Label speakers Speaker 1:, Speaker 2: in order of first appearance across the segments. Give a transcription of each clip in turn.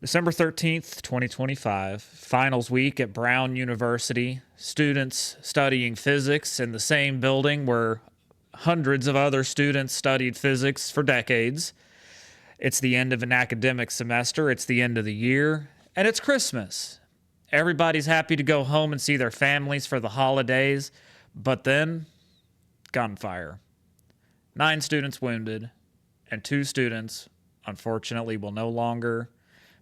Speaker 1: December 13th, 2025, finals week at Brown University. Students studying physics in the same building where hundreds of other students studied physics for decades. It's the end of an academic semester, it's the end of the year, and it's Christmas. Everybody's happy to go home and see their families for the holidays, but then, gunfire. 9 students wounded, and 2 students, unfortunately, will no longer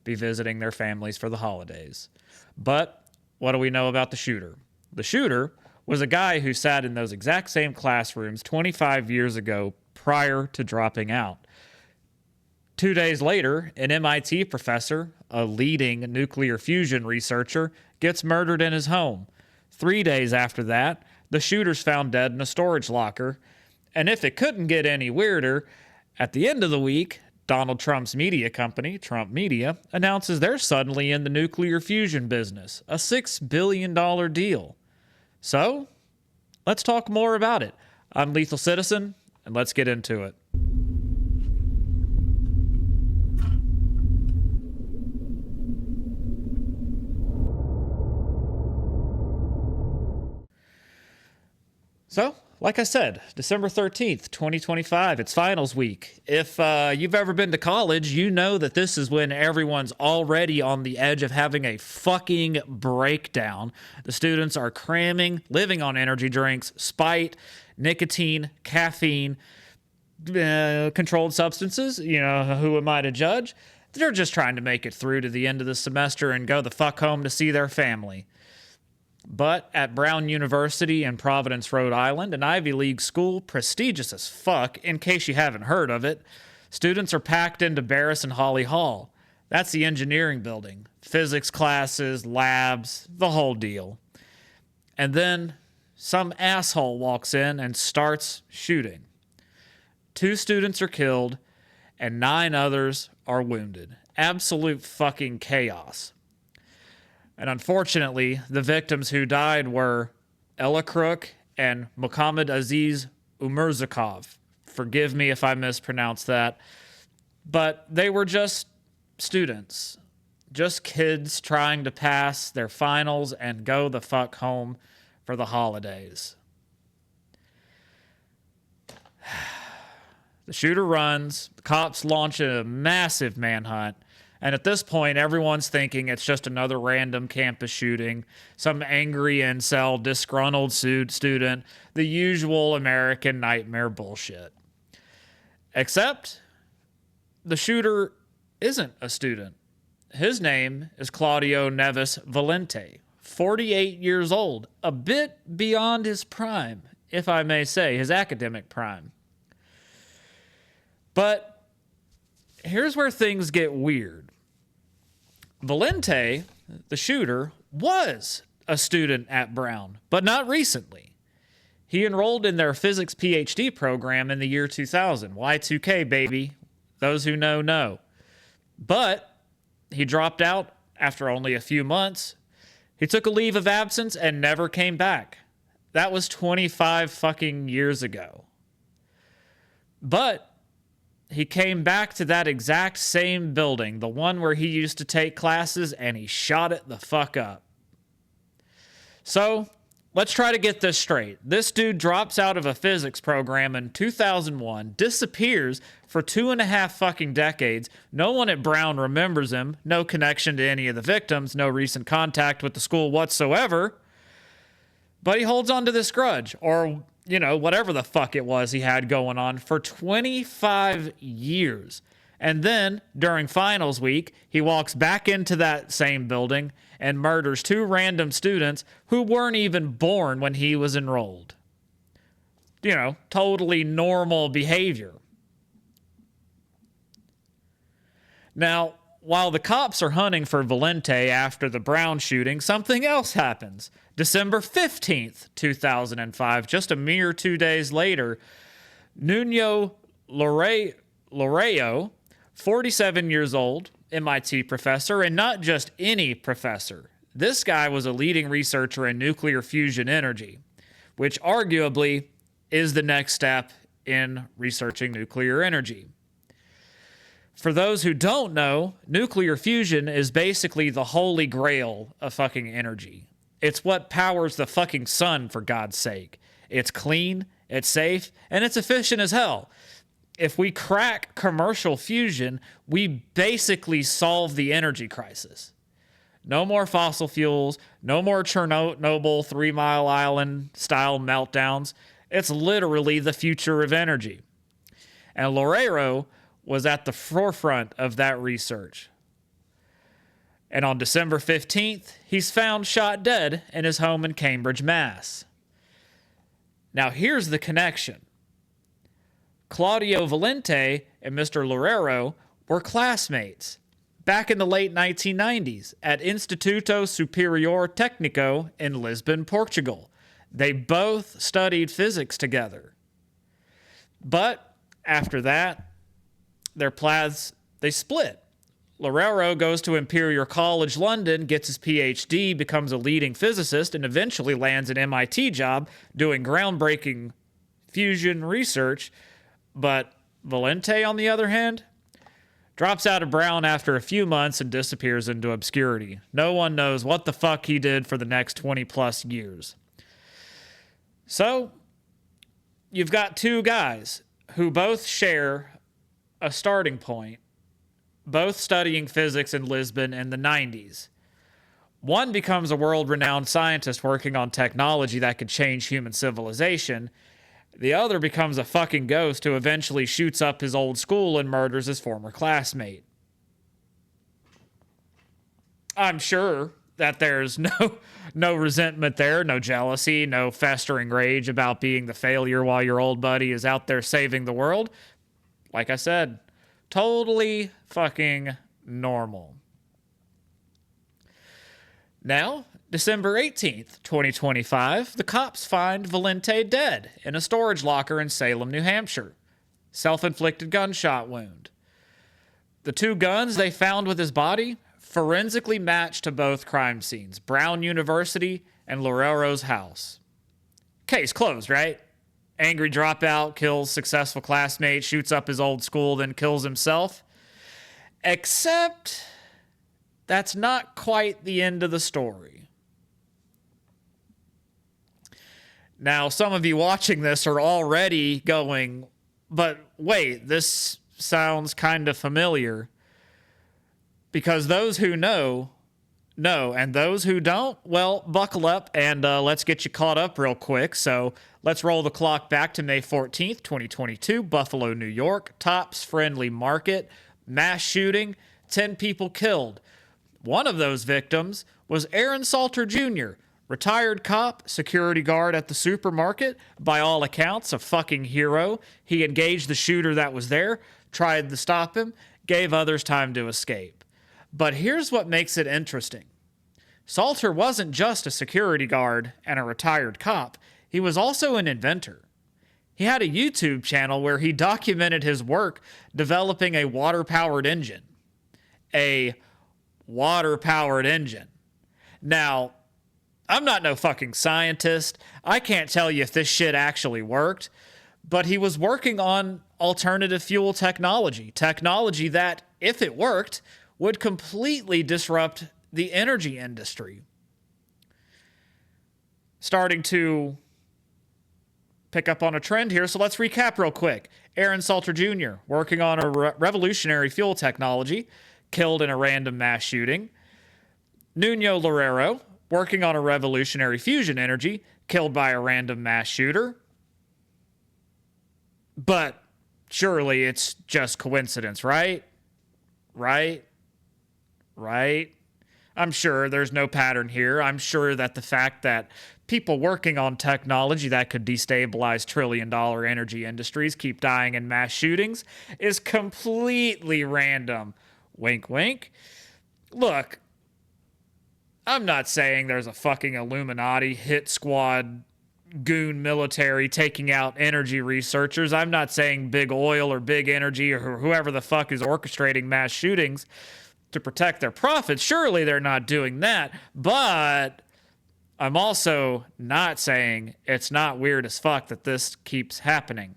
Speaker 1: be visiting their families for the holidays. But what do we know about the shooter? The shooter was a guy who sat in those exact same classrooms 25 years ago prior to dropping out. 2 days later, an MIT professor, a leading nuclear fusion researcher, gets murdered in his home. 3 days after that, the shooter's found dead in a storage locker. And if it couldn't get any weirder, at the end of the week, Donald Trump's media company, Trump Media, announces they're suddenly in the nuclear fusion business, a $6 billion deal. So, let's talk more about it. I'm Lethal Citizen, and let's get into it. So, like I said, December 13th, 2025, it's finals week. If you've ever been to college, you know that this is when everyone's already on the edge of having a fucking breakdown. The students are cramming, living on energy drinks, spite, nicotine, caffeine, controlled substances. You know, who am I to judge? They're just trying to make it through to the end of the semester and go the fuck home to see their family. But at Brown University in Providence, Rhode Island, an Ivy League school, prestigious as fuck, in case you haven't heard of it, students are packed into Barris and Holly Hall. That's the engineering building. Physics classes, labs, the whole deal. And then some asshole walks in and starts shooting. 2 students are killed, and 9 others are wounded. Absolute fucking chaos. And unfortunately, the victims who died were Ella Crook and Mukhammad Aziz Umurzokov. Forgive me if I mispronounce that. But they were just students. Just kids trying to pass their finals and go the fuck home for the holidays. The shooter runs. The cops launch a massive manhunt. And at this point, everyone's thinking it's just another random campus shooting, some angry incel, disgruntled student, the usual American nightmare bullshit. Except, the shooter isn't a student. His name is Claudio Valente, 48 years old, a bit beyond his prime, if I may say, his academic prime. But here's where things get weird. Valente, the shooter, was a student at Brown, but not recently. He enrolled in their physics PhD program in the year 2000. Y2K, baby. Those who know, know. But he dropped out after only a few months. He took a leave of absence and never came back. That was 25 fucking years ago. But he came back to that exact same building, the one where he used to take classes, and he shot it the fuck up. So, let's try to get this straight. This dude drops out of a physics program in 2001, disappears for 2.5 fucking decades. No one at Brown remembers him, no connection to any of the victims, no recent contact with the school whatsoever. But he holds on to this grudge, or you know, whatever the fuck it was he had going on for 25 years. And then, during finals week, he walks back into that same building and murders 2 random students who weren't even born when he was enrolled. You know, totally normal behavior. Now, while the cops are hunting for Valente after the Brown shooting, something else happens. December 15th, 2005, just a mere 2 days later, Nuno Loureiro, 47 years old, MIT professor, and not just any professor. This guy was a leading researcher in nuclear fusion energy, which arguably is the next step in researching nuclear energy. For those who don't know, nuclear fusion is basically the holy grail of fucking energy. It's what powers the fucking sun, for God's sake. It's clean, it's safe, and it's efficient as hell. If we crack commercial fusion, we basically solve the energy crisis. No more fossil fuels, no more Chernobyl 3 Mile Island style meltdowns. It's literally the future of energy. And Loureiro was at the forefront of that research. And on December 15th, he's found shot dead in his home in Cambridge, Mass. Now here's the connection. Claudio Valente and Mr. Loureiro were classmates back in the late 1990s at Instituto Superior Técnico in Lisbon, Portugal. They both studied physics together. But after that, their paths, they split. Loureiro goes to Imperial College London, gets his PhD, becomes a leading physicist, and eventually lands an MIT job doing groundbreaking fusion research. But Valente, on the other hand, drops out of Brown after a few months and disappears into obscurity. No one knows what the fuck he did for the next 20 plus years. So, you've got two guys who both share a starting point, both studying physics in Lisbon in the 90s. One becomes a world-renowned scientist working on technology that could change human civilization. The other becomes a fucking ghost who eventually shoots up his old school and murders his former classmate. I'm sure that there's no resentment there, no jealousy, no festering rage about being the failure while your old buddy is out there saving the world. Like I said, totally fucking normal. Now, December 18th, 2025, the cops find Valente dead in a storage locker in Salem, New Hampshire. Self-inflicted gunshot wound. The two guns they found with his body forensically matched to both crime scenes, Brown University and Loureiro's house. Case closed, right? Angry dropout kills successful classmate, shoots up his old school, then kills himself. Except that's not quite the end of the story. Now, some of you watching this are already going, but wait, this sounds kind of familiar. Because those who know, and those who don't, well, buckle up and let's get you caught up real quick. So let's roll the clock back to May 14th, 2022, Buffalo, New York. Tops Friendly Market, mass shooting, 10 people killed. One of those victims was Aaron Salter Jr., retired cop, security guard at the supermarket. By all accounts, a fucking hero. He engaged the shooter that was there, tried to stop him, gave others time to escape. But here's what makes it interesting. Salter wasn't just a security guard and a retired cop. He was also an inventor. He had a YouTube channel where he documented his work developing a water-powered engine. A water-powered engine. Now, I'm not no fucking scientist. I can't tell you if this shit actually worked. But he was working on alternative fuel technology. Technology that, if it worked, would completely disrupt the energy industry. Starting to pick up on a trend here, so let's recap real quick. Aaron Salter Jr., working on a revolutionary fuel technology, killed in a random mass shooting. Nuno Loureiro, working on a revolutionary fusion energy, killed by a random mass shooter. But surely it's just coincidence, right? Right? I'm sure there's no pattern here. I'm sure that the fact that people working on technology that could destabilize trillion-dollar energy industries keep dying in mass shootings is completely random. Wink, wink. Look, I'm not saying there's a fucking Illuminati hit squad goon military taking out energy researchers. I'm not saying big oil or big energy or whoever the fuck is orchestrating mass shootings to protect their profits. Surely they're not doing that. But I'm also not saying it's not weird as fuck that this keeps happening.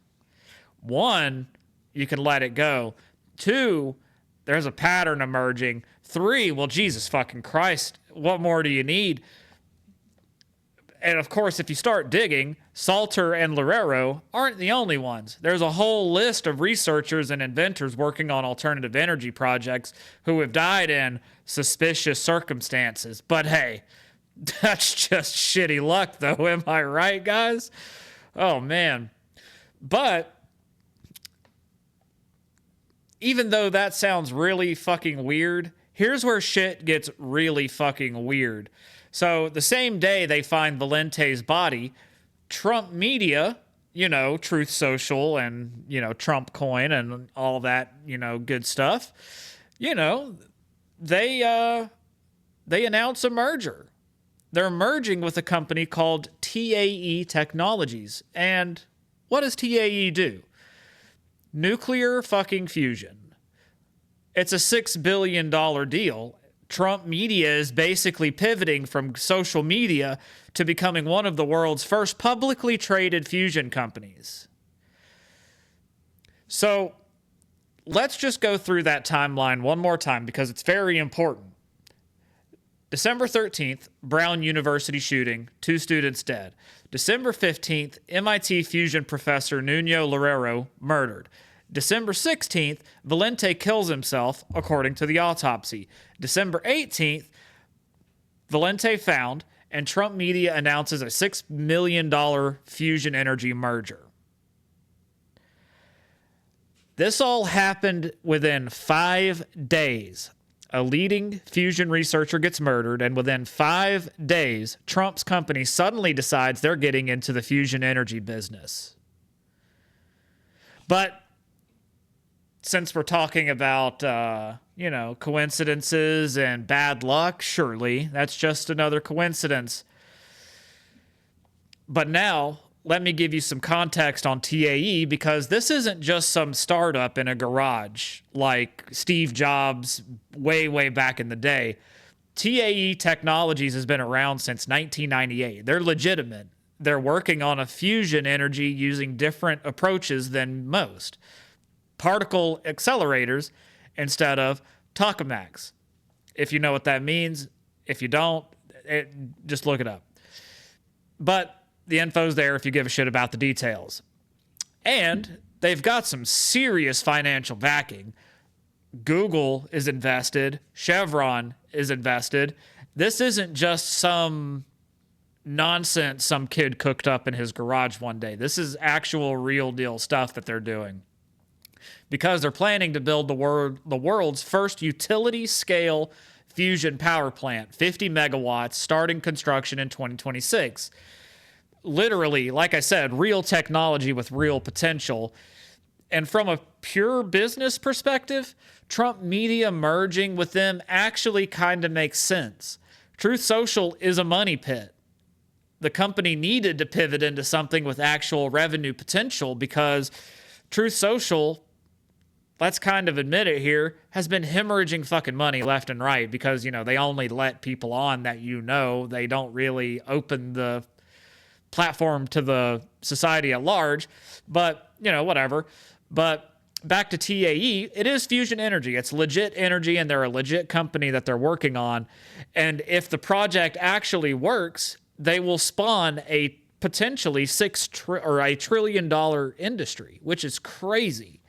Speaker 1: One, you can let it go. Two, there's a pattern emerging. 3, well, Jesus fucking Christ, what more do you need? And of course, if you start digging, Salter and Loureiro aren't the only ones. There's a whole list of researchers and inventors working on alternative energy projects who have died in suspicious circumstances. But hey, that's just shitty luck, though. Am I right, guys? Oh, man. But even though that sounds really fucking weird, here's where shit gets really fucking weird. So the same day they find Valente's body, Trump media, you know, Truth Social and, you know, Trump Coin and all that, you know, good stuff, you know, they announce a merger. They're merging with a company called TAE Technologies. And what does TAE do? Nuclear fucking fusion. It's a $6 billion deal. Trump media is basically pivoting from social media to becoming one of the world's first publicly traded fusion companies. So let's just go through that timeline one more time because it's very important. December 13th, Brown University shooting, 2 students dead. December 15th, MIT fusion professor Nuno Loureiro murdered. December 16th, Valente kills himself, according to the autopsy. December 18th, Valente found, and Trump media announces a $6 million fusion energy merger. This all happened within 5 days. A leading fusion researcher gets murdered, and within 5 days, Trump's company suddenly decides they're getting into the fusion energy business. But since we're talking about, you know, coincidences and bad luck, surely that's just another coincidence. But now, let me give you some context on TAE, because this isn't just some startup in a garage like Steve Jobs way, way back in the day. TAE Technologies has been around since 1998. They're legitimate. They're working on a fusion energy using different approaches than most. Particle accelerators instead of tokamaks. If you know what that means. If you don't, just look it up. But the info's there if you give a shit about the details. And they've got some serious financial backing. Google is invested. Chevron is invested. This isn't just some nonsense some kid cooked up in his garage one day. This is actual real deal stuff that they're doing. Because they're planning to build the world's first utility-scale fusion power plant, 50 megawatts, starting construction in 2026. Literally, like I said, real technology with real potential. And from a pure business perspective, Trump media merging with them actually kind of makes sense. Truth Social is a money pit. The company needed to pivot into something with actual revenue potential because Truth Social, let's kind of admit it here, has been hemorrhaging fucking money left and right because, you know, they only let people on that you know. They don't really open the platform to the society at large. But, you know, whatever. But back to TAE, it is fusion energy. It's legit energy, and they're a legit company that they're working on. And if the project actually works, they will spawn a potentially $1 trillion industry, which is crazy.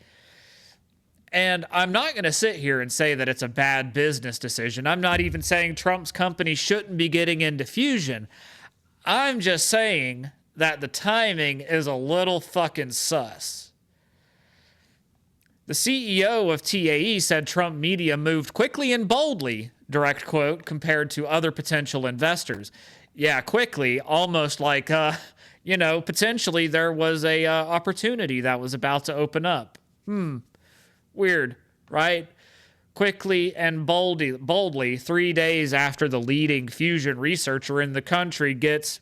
Speaker 1: And I'm not going to sit here and say that it's a bad business decision. I'm not even saying Trump's company shouldn't be getting into fusion. I'm just saying that the timing is a little fucking sus. The CEO of TAE said Trump media moved quickly and boldly, direct quote, compared to other potential investors. Yeah, quickly, almost like, you know, potentially there was a opportunity that was about to open up. Weird, right? Quickly and boldly, 3 days after the leading fusion researcher in the country gets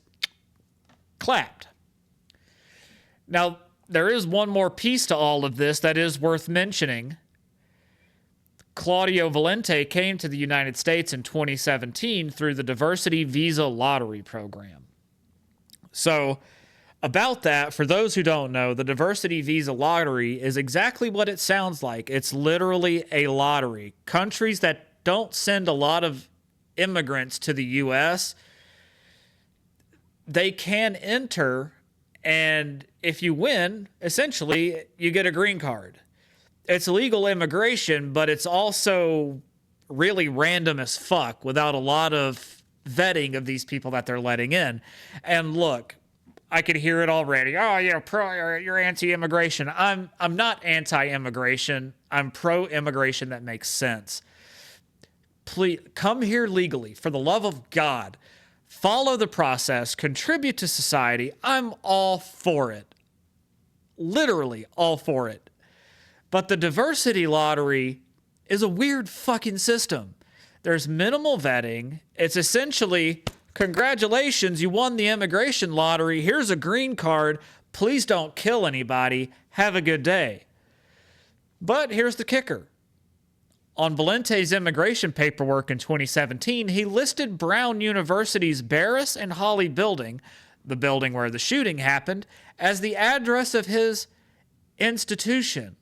Speaker 1: clapped. Now, there is one more piece to all of this that is worth mentioning. Claudio Valente came to the United States in 2017 through the Diversity Visa Lottery Program. So, about that, for those who don't know, the diversity visa lottery is exactly what it sounds like. It's literally a lottery. Countries that don't send a lot of immigrants to the U.S., they can enter, and if you win, essentially, you get a green card. It's legal immigration, but it's also really random as fuck without a lot of vetting of these people that they're letting in. And look, I could hear it already. Oh, you're anti-immigration. I'm not anti-immigration. I'm pro-immigration that makes sense. Please come here legally, for the love of God. Follow the process, contribute to society. I'm all for it. Literally all for it. But the diversity lottery is a weird fucking system. There's minimal vetting. It's essentially, congratulations, you won the immigration lottery. Here's a green card. Please don't kill anybody. Have a good day. But here's the kicker. On Valente's immigration paperwork in 2017, he listed Brown University's Barris and Holly building, the building where the shooting happened, as the address of his institution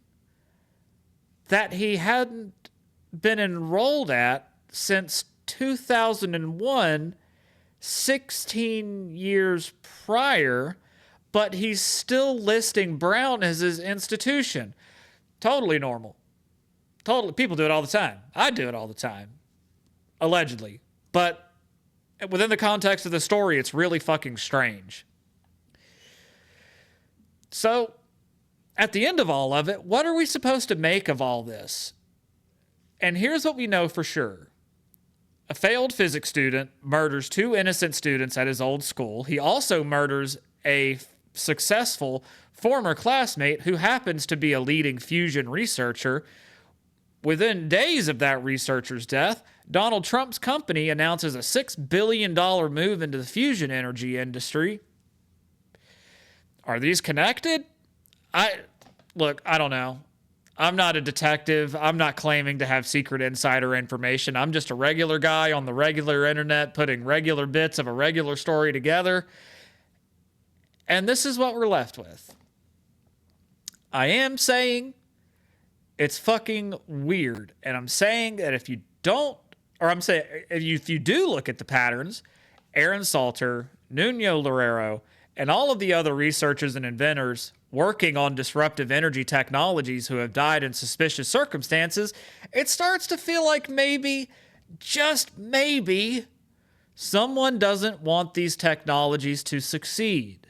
Speaker 1: that he hadn't been enrolled at since 2001, 16 years prior, but he's still listing Brown as his institution. Totally normal. Totally. People do it all the time. I do it all the time. Allegedly. But within the context of the story, it's really fucking strange. So, at the end of all of it, what are we supposed to make of all this? And here's what we know for sure. A failed physics student murders 2 innocent students at his old school. He also murders a successful former classmate who happens to be a leading fusion researcher. Within days of that researcher's death, Donald Trump's company announces a $6 billion move into the fusion energy industry. Are these connected? Look, I don't know. I'm not a detective. I'm not claiming to have secret insider information. I'm just a regular guy on the regular internet putting regular bits of a regular story together. And this is what we're left with. I am saying it's fucking weird. And I'm saying that if you don't, or I'm saying if you do look at the patterns, Aaron Salter, Nuno Loureiro, and all of the other researchers and inventors working on disruptive energy technologies who have died in suspicious circumstances, it starts to feel like maybe, just maybe, someone doesn't want these technologies to succeed.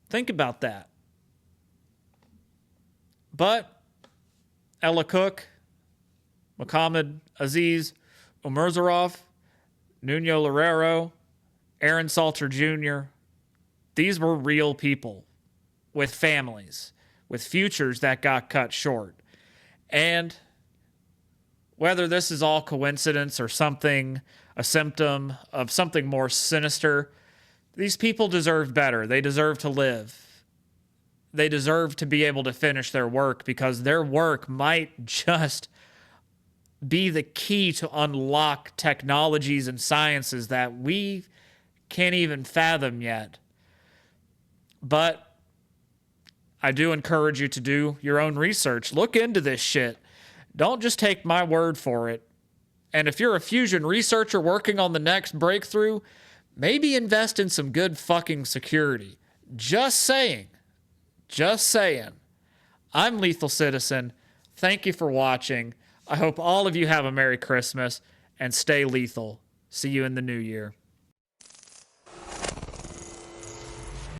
Speaker 1: Think about that. But Ella Cook, Mukhammad Aziz Umurzokov, Nuno Loureiro, Aaron Salter Jr., these were real people with families, with futures that got cut short. And whether this is all coincidence or something, a symptom of something more sinister, these people deserve better. They deserve to live. They deserve to be able to finish their work, because their work might just be the key to unlock technologies and sciences that we can't even fathom yet. But I do encourage you to do your own research. Look into this shit. Don't just take my word for it. And if you're a fusion researcher working on the next breakthrough, maybe invest in some good fucking security. Just saying. Just saying. I'm Lethal Citizen. Thank you for watching. I hope all of you have a Merry Christmas and stay lethal. See you in the new year.